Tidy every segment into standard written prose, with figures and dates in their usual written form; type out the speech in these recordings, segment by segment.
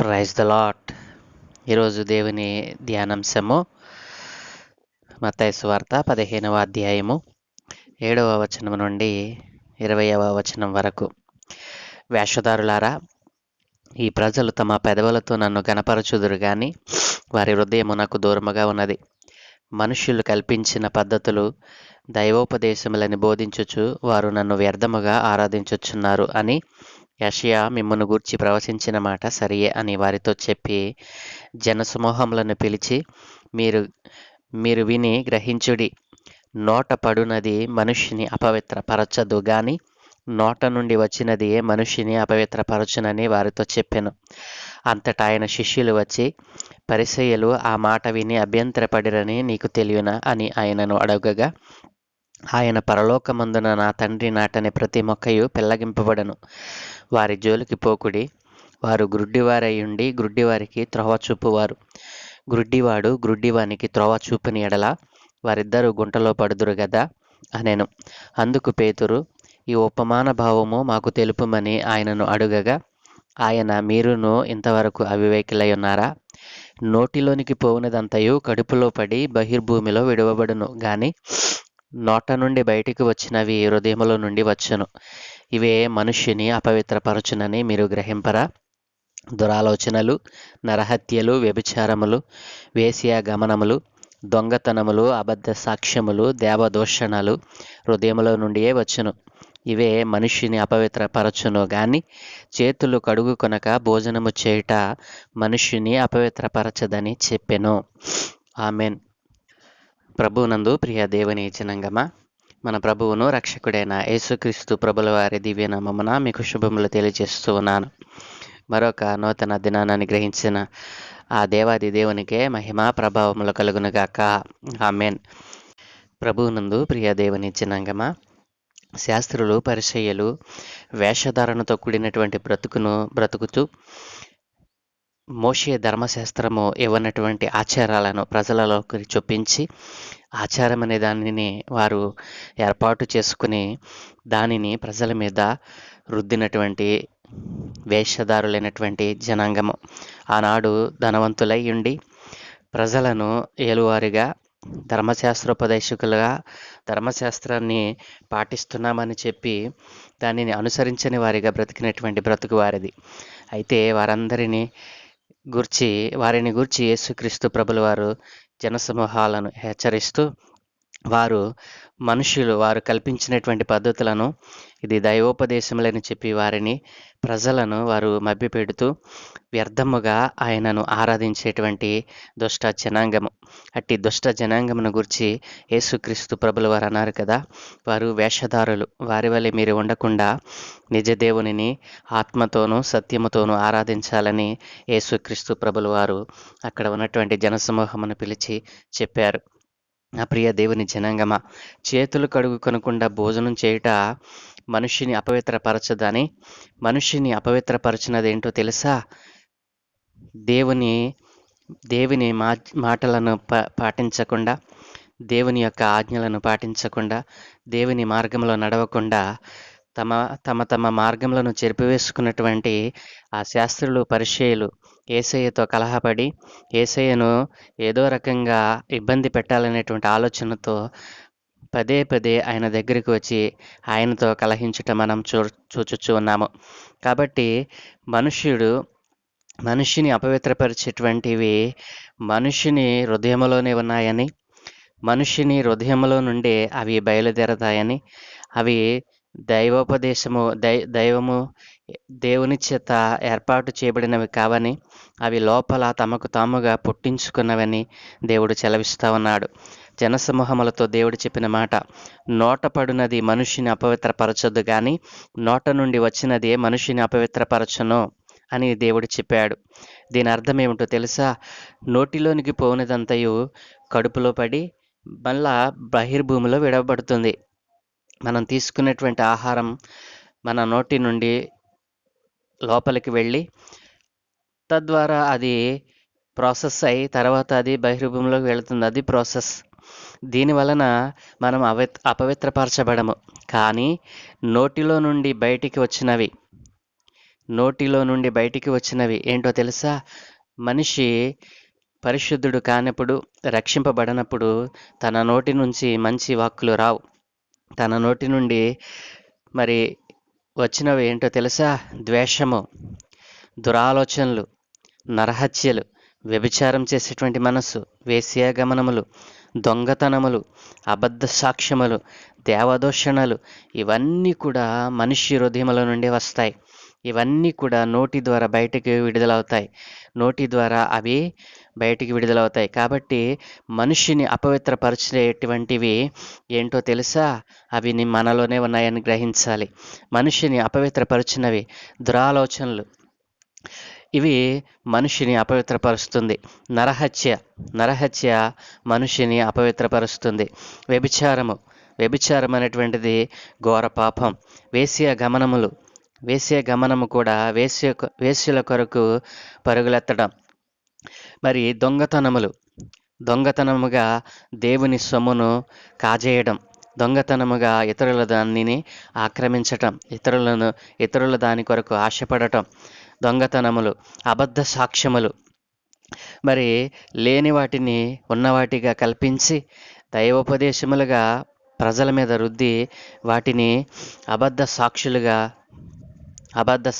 Praise the lot. ఈరోజు దేవుని ధ్యానాంశము మత్తయి సువార్త 15వ అధ్యాయము 7వ వచనం నుండి 20వ వచనం వరకు. వేషధారులారా, ఈ ప్రజలు తమ పెదవులతో నన్ను గనపరచుదురు గాని వారి హృదయము నాకు దూరముగా ఉన్నది. మనుష్యులు కల్పించిన పద్ధతులు దైవోపదేశములని బోధించుచు వారు నన్ను వ్యర్థముగా ఆరాధించుచున్నారు అని యెషయా మిమ్మును గూర్చి ప్రవచించిన మాట సరియే అని వారితో చెప్పి, జనసమూహములను పిలిచి, మీరు విని గ్రహించుడి. నోట పడునది మనుష్యుని అపవిత్రపరచదు గాని నోట నుండి వచ్చినది మనుష్యుని అపవిత్రపరచునని వారితో చెప్పెను. అంతటా ఆయన శిష్యులు వచ్చి, పరిసయ్యులు ఆ మాట విని అభ్యంతరపడిరని నీకు తెలియనా అని ఆయనను అడగగా, ఆయన పరలోకమందున నా తండ్రి నాటని ప్రతి మొక్కయు పెళ్లగింపబడను. వారి జోలికి పోకుడి. వారు గ్రుడ్డివారయ్యుండి గ్రుడ్డివారికి త్రోవ చూపువారు. గ్రుడ్డివాడు గ్రుడ్డివానికి త్రోవ చూపిన ఎడల వారిద్దరూ గుంటలో పడుదురు గదా అనెను. అందుకు పేతురు, ఈ ఉపమాన భావము మాకు తెలుపుమని ఆయనను అడుగగా, ఆయన, మీరును ఇంతవరకు అవివేకులై ఉన్నారా? నోటిలోనికి పోవునదంతయు కడుపులో పడి బహిర్భూమిలో విడువబడును గాని నోట నుండి బయటికి వచ్చినవి హృదయములో నుండి వచ్చును. ఇవే మనుష్యుని అపవిత్రపరచునని మీరు గ్రహింపరా? దురాలోచనలు, నరహత్యలు, వ్యభిచారములు, వేశ్యాగమనములు, దొంగతనములు, అబద్ధ సాక్ష్యములు, దేవదూషణలు హృదయములో నుండియే వచ్చును. ఇవే మనుష్యుని అపవిత్రపరచును గాని చేతులు కడుగుకొనక భోజనము చేయుట మనుష్యుని అపవిత్రపరచదని చెప్పెను. ఆమెన్. ప్రభువునందు ప్రియ దేవుని జనాంగమా, మన ప్రభువును రక్షకుడైన యేసుక్రీస్తు ప్రభుల వారి దివ్యనామమున మీకు శుభములు తెలియజేస్తూ ఉన్నాను. మరొక నూతన దినాన్ని గ్రహించిన ఆ దేవాది దేవునికే మహిమ ప్రభావములు కలుగునుగాక. ఆమెన్. ప్రభువునందు ప్రియ దేవుని జనాంగమా, శాస్త్రులు పరిసయ్యులు వేషధారణతో కూడినటువంటి బ్రతుకుతూ మోషే ధర్మశాస్త్రము ఇవ్వనటువంటి ఆచారాలను ప్రజలలోకి చొప్పించి, ఆచారం అనే దానిని వారు ఏర్పాటు చేసుకుని దానిని ప్రజల మీద రుద్దినటువంటి వేషధారులైనటువంటి జనాంగము. ఆనాడు ధనవంతులై ఉండి ప్రజలను ఏలువారిగా ధర్మశాస్త్రోపదేశకులుగా ధర్మశాస్త్రాన్ని పాటిస్తున్నామని చెప్పి దానిని అనుసరించని వారిగా బ్రతికినటువంటి బ్రతుకు వారిది. అయితే వారిని గూర్చి యేసుక్రీస్తు ప్రభుల వారు జనసమూహాలను హెచ్చరిస్తూ, వారు కల్పించినటువంటి పద్ధతులను ఇది దైవోపదేశములని చెప్పి ప్రజలను వారు మభ్యపెడుతూ వ్యర్థముగా ఆయనను ఆరాధించేటువంటి దుష్ట జనాంగము. అట్టి దుష్ట జనాంగమును గురించి యేసుక్రీస్తు ప్రభుల వారు అన్నారు కదా, వారు వేషధారులు. వారి వలె మీరు ఉండకుండా నిజ దేవునిని ఆత్మతోనూ సత్యముతోనూ ఆరాధించాలని యేసుక్రీస్తు ప్రభుల వారు అక్కడ ఉన్నటువంటి జనసమూహమును పిలిచి చెప్పారు. నా ప్రియ దేవుని జనాంగమా, చేతులు కడుగుకొనకుండా భోజనం చేయుట మనుష్యుని అపవిత్రపరచదని. మనుష్యుని అపవిత్రపరచినదేంటో తెలుసా? దేవుని మాటలను పాటించకుండా, దేవుని యొక్క ఆజ్ఞలను పాటించకుండా, దేవుని మార్గంలో నడవకుండా తమ మార్గములను చెరిపివేసుకున్నటువంటి ఆ శాస్త్రులు పరిసయ్యులు యేసయ్యతో కలహపడి యేసయ్యను ఏదో రకంగా ఇబ్బంది పెట్టాలనేటువంటి ఆలోచనతో పదే పదే ఆయన దగ్గరికి వచ్చి ఆయనతో కలహించుట మనం చూచుచూ ఉన్నాము. కాబట్టి మనుష్యుని అపవిత్రపరిచేటువంటివి మనుష్యుని హృదయములోనే ఉన్నాయని, మనుష్యుని హృదయములో నుండే అవి బయలుదేరతాయని, అవి దేవుని చేత ఏర్పాటు చేయబడినవి కావని, అవి లోపల తమకు తాముగా పుట్టించుకున్నవని దేవుడు సెలవిస్తా ఉన్నాడు. జనసమూహములతో దేవుడు చెప్పిన మాట, నోట పడునది మనుష్యుని అపవిత్రపరచదు గాని నోట నుండి వచ్చినదే మనుష్యుని అపవిత్రపరచును అని దేవుడు చెప్పాడు. దీని అర్థం ఏమిటో తెలుసా? నోటిలోనికి పోనిదంతయు కడుపులో పడి మళ్ళా బహిర్భూమిలో విడవబడుతుంది. మనం తీసుకున్నటువంటి ఆహారం మన నోటి నుండి లోపలికి వెళ్ళి తద్వారా అది ప్రాసెస్ అయి తర్వాత అది బహిర్భూమిలోకి వెళుతుంది. అది ప్రాసెస్. దీని వలన మనం అపవిత్రపరచబడము. కానీ నోటిలో నుండి బయటికి వచ్చినవి, నోటిలో నుండి బయటికి వచ్చినవి ఏంటో తెలుసా? మనిషి పరిశుద్ధుడు కానప్పుడు, రక్షింపబడనప్పుడు తన నోటి నుంచి మంచి వాక్కులు రావు. తన నోటి నుండి మరి వచ్చినవి ఏంటో తెలుసా? ద్వేషము, దురాలోచనలు, నరహత్యలు, వ్యభిచారం చేసేటువంటి మనస్సు, వేశ్యాగమనములు, దొంగతనములు, అబద్ధ సాక్ష్యములు, దేవదూషణలు, ఇవన్నీ కూడా మనిషి హృదయముల నుండి వస్తాయి. ఇవన్నీ కూడా నోటి ద్వారా బయటికి విడుదలవుతాయి. నోటి ద్వారా అవి బయటికి విడుదలవుతాయి. కాబట్టి మనిషిని అపవిత్రపరిచేటువంటివి ఏంటో తెలుసా? అవి మనలోనే ఉన్నాయని గ్రహించాలి. మనిషిని అపవిత్రపరిచినవి దురాలోచనలు, ఇవి మనిషిని అపవిత్రపరుస్తుంది. నరహత్య మనిషిని అపవిత్రపరుస్తుంది. వ్యభిచారం అనేటువంటిది ఘోర పాపం. వేశ్యాగమనము కూడా వేశ్యల కొరకు పరుగులెత్తడం. మరి దొంగతనముగా దేవుని సొమ్మును కాజేయడం, దొంగతనముగా ఇతరుల దానిని ఆక్రమించటం, ఇతరుల దాని కొరకు ఆశపడటం, దొంగతనములు, అబద్ధ సాక్ష్యములు, మరి లేని వాటిని ఉన్నవాటిగా కల్పించి దైవోపదేశములుగా ప్రజల మీద రుద్ది వాటిని అబద్ధ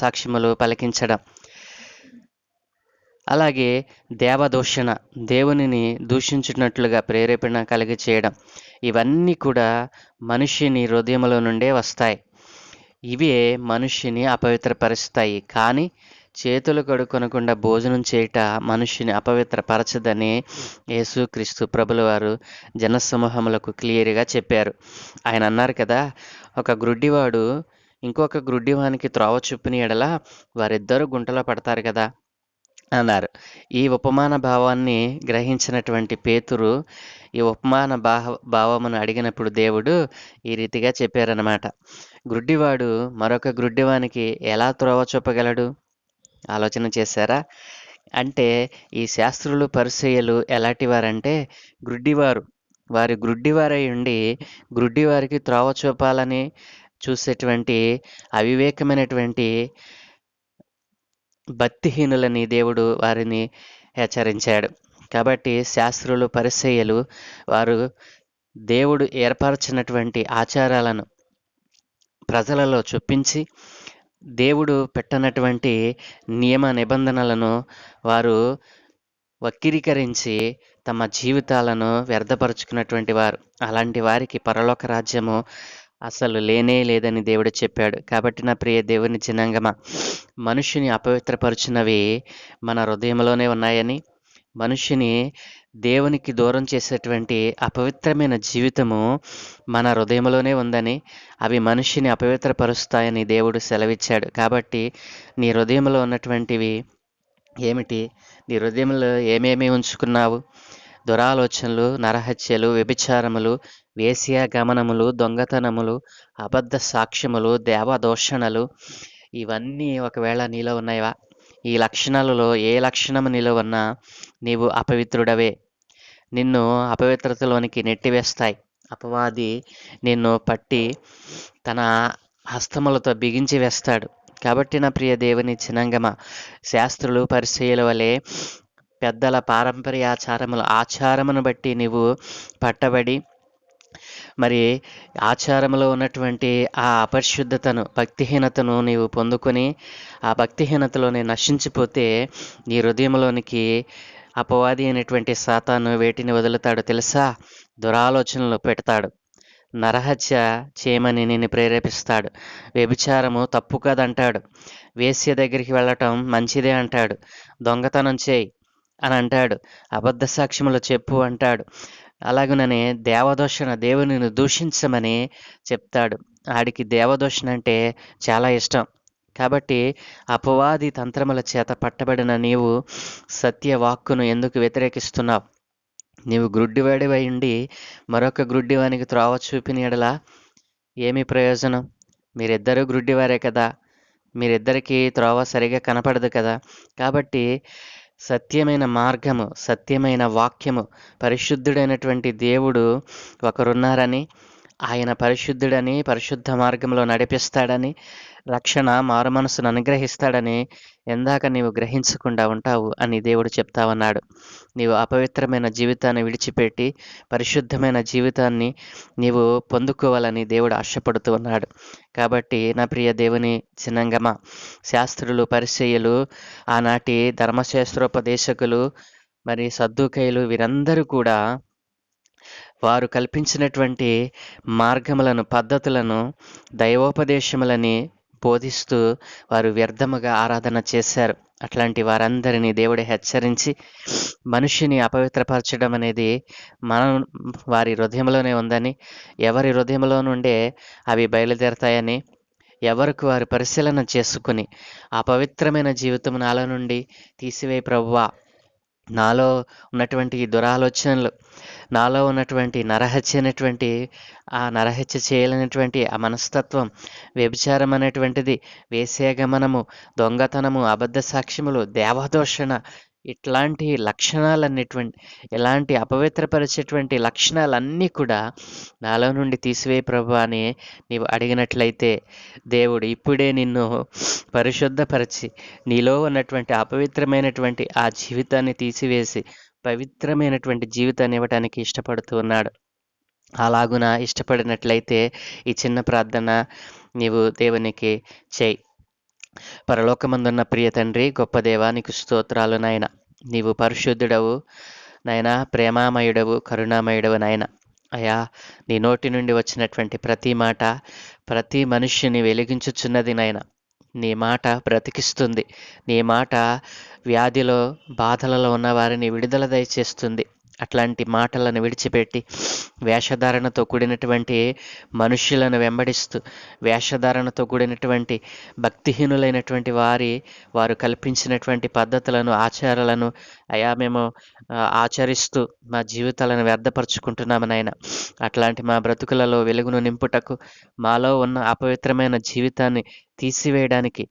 సాక్ష్యములు పలికించడం. అలాగే దేవదూషణ, దేవునిని దూషించినట్లుగా ప్రేరేపణ కలిగి చేయడం. ఇవన్నీ కూడా మనిషిని హృదయములో నుండే వస్తాయి. ఇవే మనిషిని అపవిత్రపరుస్తాయి. కానీ చేతులు కడుక్కొనకుండా భోజనం చేయుట మనిషిని అపవిత్రపరచదని యేసుక్రీస్తు ప్రభుల వారు జనసమూహములకు క్లియర్గా చెప్పారు. ఆయన అన్నారు కదా, ఒక గ్రుడ్డివాడు ఇంకొక గ్రుడ్డివానికి త్రోవ చూపిన ఎడల వారిద్దరూ గుంటలో పడతారు కదా అన్నారు. ఈ ఉపమాన భావాన్ని గ్రహించినటువంటి పేతురు ఈ ఉపమాన భావమును అడిగినప్పుడు దేవుడు ఈ రీతిగా చెప్పారన్నమాట. గ్రుడ్డివాడు మరొక గ్రుడ్డివానికి ఎలా త్రోవ చూపగలడు? ఆలోచన చేశారా? అంటే ఈ శాస్త్రులు పరిసయ్యులు ఎలాంటి వారంటే వారి గ్రుడ్డివారై ఉండి గ్రుడ్డివారికి త్రోవ చూపాలని చూసేటువంటి అవివేకమైనటువంటి భక్తిహీనులని దేవుడు వారిని హెచ్చరించాడు. కాబట్టి శాస్త్రులు పరిసయ్యులు వారు దేవుడు ఏర్పరచినటువంటి ఆచారాలను ప్రజలలో చొప్పించి దేవుడు పెట్టనటువంటి నియమ నిబంధనలను వారు వక్రీకరించి తమ జీవితాలను వ్యర్థపరుచుకున్నటువంటి వారు. అలాంటి వారికి పరలోక రాజ్యము అసలు లేనే లేదని దేవుడు చెప్పాడు. కాబట్టి నా ప్రియ దేవుని జనాంగమా, మనుషుని అపవిత్రపరిచినవి మన హృదయంలోనే ఉన్నాయని, మనిషిని దేవునికి దూరం చేసేటువంటి అపవిత్రమైన జీవితము మన హృదయంలోనే ఉందని, అవి మనిషిని అపవిత్రపరుస్తాయని దేవుడు సెలవిచ్చాడు. కాబట్టి నీ హృదయంలో ఉన్నటువంటివి ఏమిటి? నీ హృదయంలో ఏమేమి ఉంచుకున్నావు? దురాలోచనలు, నరహత్యలు, వ్యభిచారములు, వేశ్యాగమనములు, దొంగతనములు, అబద్ధ సాక్ష్యములు, దేవదూషణలు, ఇవన్నీ ఒకవేళ నీలో ఉన్నాయా? ఈ లక్షణాలలో ఏ లక్షణము నీలో ఉన్నా నీవు అపవిత్రుడవే. నిన్ను అపవిత్రతలోనికి నెట్టివేస్తాయి. అపవాది నిన్ను పట్టి తన హస్తములతో బిగించి వేస్తాడు. కాబట్టి నా ప్రియ దేవుని జనాంగమా, శాస్త్రులు పరిసయ్యుల వలె పెద్దల ఆచారమును బట్టి నీవు పట్టబడి మరి ఆచారంలో ఉన్నటువంటి ఆ అపరిశుద్ధతను, భక్తిహీనతను నీవు పొందుకొని ఆ భక్తిహీనతలోనే నశించిపోతే నీ హృదయంలోనికి అపవాది అయినటువంటి సాతాను వేటిని వదులుతాడో తెలుసా? దురాలోచనలు పెడతాడు. నరహత్య చేయమని నిన్ను ప్రేరేపిస్తాడు. వ్యభిచారము తప్పు కాదంటాడు. వేశ్య దగ్గరికి వెళ్ళటం మంచిదే అంటాడు. దొంగతనం చేయి అని అంటాడు. అబద్ధ సాక్ష్యములు చెప్పు అంటాడు. అలాగుననే దేవదూషణ, దేవునిని దూషించమని చెప్తాడు. ఆడికి దేవదూషణ అంటే చాలా ఇష్టం. కాబట్టి అపవాది తంత్రముల చేత పట్టబడిన నీవు సత్యవాక్కును ఎందుకు వ్యతిరేకిస్తున్నావు? నీవు గ్రుడ్డివాడివై ఉండి మరొక గ్రుడ్డివానికి త్రోవ చూపిన ఎడల ఏమి ప్రయోజనం? మీరిద్దరూ గ్రుడ్డివారే కదా, మీరిద్దరికీ త్రోవ సరిగా కనపడదు కదా. కాబట్టి సత్యమైన మార్గము, సత్యమైన వాక్యము, పరిశుద్ధుడైనటువంటి దేవుడు ఒకరున్నారని, ఆయన పరిశుద్ధుడని, పరిశుద్ధ మార్గంలో నడిపిస్తాడని, రక్షణ మారుమనసును అనుగ్రహిస్తాడని ఎందాక నీవు గ్రహించకుండా ఉంటావు అని దేవుడు చెప్తా ఉన్నాడు. నీవు అపవిత్రమైన జీవితాన్ని విడిచిపెట్టి పరిశుద్ధమైన జీవితాన్ని నీవు పొందుకోవాలని దేవుడు ఆశపడుతూ ఉన్నాడు. కాబట్టి నా ప్రియ దేవుని జనాంగమా, శాస్త్రులు, పరిసయ్యులు, ఆనాటి ధర్మశాస్త్రోపదేశకులు, మరి సద్దూకయ్యులు వీరందరూ కూడా వారు కల్పించినటువంటి మార్గములను, పద్ధతులను, దైవోపదేశములని బోధిస్తూ వారు వ్యర్థముగా ఆరాధన చేశారు. అట్లాంటి వారందరినీ దేవుడు హెచ్చరించి, మనిషిని అపవిత్రపరచడం అనేది వారి హృదయంలోనే ఉందని, ఎవరి హృదయంలో నుండే అవి బయలుదేరతాయని ఎవరికి వారు పరిశీలన చేసుకుని, ఆ పవిత్రమైన జీవితం నాలో నుండి తీసివేయి ప్రభువా, నాలో ఉన్నటువంటి ఈ దురాలోచనలు, నాలో ఉన్నటువంటి ఆ నరహత్య చేయలేనటువంటి ఆ మనస్తత్వం, వ్యభిచారం అనేటువంటిది, వేశ్యాగమనము, దొంగతనము, అబద్ధ సాక్ష్యములు, దేవదూషణ, ఇట్లాంటి ఇలాంటి అపవిత్రపరిచేటువంటి లక్షణాలన్నీ కూడా నాలో నుండి తీసివేయి ప్రభు అని నీవు అడిగినట్లయితే, దేవుడు ఇప్పుడే నిన్ను పరిశుద్ధపరిచి నీలో ఉన్నటువంటి అపవిత్రమైనటువంటి ఆ జీవితాన్ని తీసివేసి పవిత్రమైనటువంటి జీవితాన్ని ఇవ్వటానికి ఇష్టపడుతూ ఉన్నాడు. అలాగున ఇష్టపడినట్లయితే ఈ చిన్న ప్రార్థన నీవు దేవునికి చేయి. పరలోకమందున్న ప్రియ తండ్రి, గొప్ప దేవా, నీకు స్తోత్రాలు నాయన. నీవు పరిశుద్ధుడవు నాయన, ప్రేమామయుడవు, కరుణామయుడవు నాయన. అయా, నీ నోటి నుండి వచ్చినటువంటి ప్రతి మాట ప్రతి మనుష్యుని వెలిగించుచున్నది నాయన. నీ మాట బ్రతికిస్తుంది. నీ మాట వ్యాధిలో, బాధలలో ఉన్న వారిని విడుదల దయచేస్తుంది. అట్లాంటి మాటలను విడిచిపెట్టి వేషధారణతో కూడినటువంటి మనుష్యులను వెంబడిస్తూ, వేషధారణతో కూడినటువంటి భక్తిహీనులైనటువంటి వారు కల్పించినటువంటి పద్ధతులను, ఆచారాలను అయా మేము ఆచరిస్తూ మా జీవితాలను వ్యర్థపరుచుకుంటున్నాము నాయన. అట్లాంటి మా బ్రతుకులలో వెలుగును నింపుటకు, మాలో ఉన్న అపవిత్రమైన జీవితాన్ని తీసివేయడానికి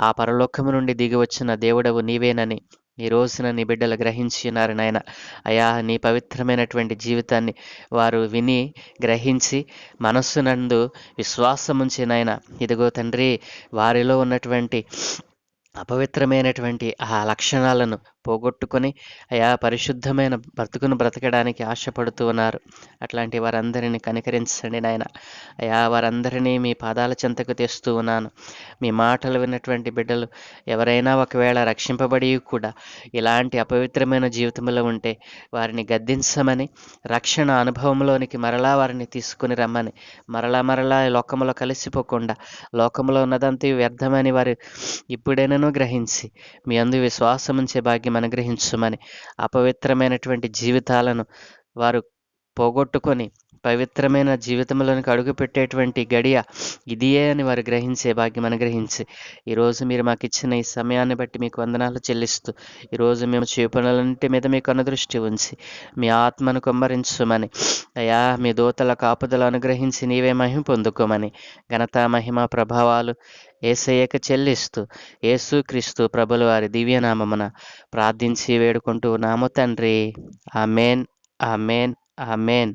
ఆ పరలోకము నుండి దిగి వచ్చిన దేవుడవు నీవేనని ఈ రోజున నీ బిడ్డలు గ్రహించినారు నాయన. అయా, నీ పవిత్రమైనటువంటి జీవితాన్ని వారు విని గ్రహించి మనస్సునందు విశ్వాసముంచి నాయన, ఇదిగో తండ్రి, వారిలో ఉన్నటువంటి అపవిత్రమైనటువంటి ఆ లక్షణాలను పోగొట్టుకొని అయా పరిశుద్ధమైన బ్రతుకును బ్రతకడానికి ఆశపడుతూ ఉన్నారు. అట్లాంటి వారందరినీ కనికరించండి నాయన. అయా, వారందరినీ మీ పాదాల చెంతకు తెస్తూ ఉన్నాను. మీ మాటలు విన్నటువంటి బిడ్డలు ఎవరైనా ఒకవేళ రక్షింపబడి కూడా ఇలాంటి అపవిత్రమైన జీవితంలో ఉంటే వారిని గద్దించమని, రక్షణ అనుభవంలోనికి మరలా వారిని తీసుకుని రమ్మని, మరలా లోకములో కలిసిపోకుండా లోకములో ఉన్నదంతా వ్యర్థమని వారు ఇప్పుడైనా గ్రహించి మీ అందు విశ్వాసముంచే భాగ్యం అనుగ్రహించమని, అపవిత్రమైనటువంటి జీవితాలను వారు పోగొట్టుకొని పవిత్రమైన జీవితంలోనికి అడుగుపెట్టేటువంటి గడియ ఇదియే అని వారు గ్రహించే భాగ్యం అనుగ్రహించి, ఈరోజు మీరు మాకు ఇచ్చిన ఈ సమయాన్ని బట్టి మీకు వందనాలు చెల్లిస్తూ, ఈరోజు మేము చేపలన్నింటి మీద మీకు అనుదృష్టి ఉంచి మీ ఆత్మను కుమ్మరించమని, అయా మీ దూతల కాపుదలు అనుగ్రహించి నీవే మహిమ పొందుకోమని, ఘనత, మహిమ, ప్రభావాలు యేసయ్యకు చెల్లిస్తూ యేసుక్రీస్తు ప్రభుల వారి దివ్యనామమున ప్రార్థించి వేడుకుంటూ నాము తండ్రి. Amen, amen, amen.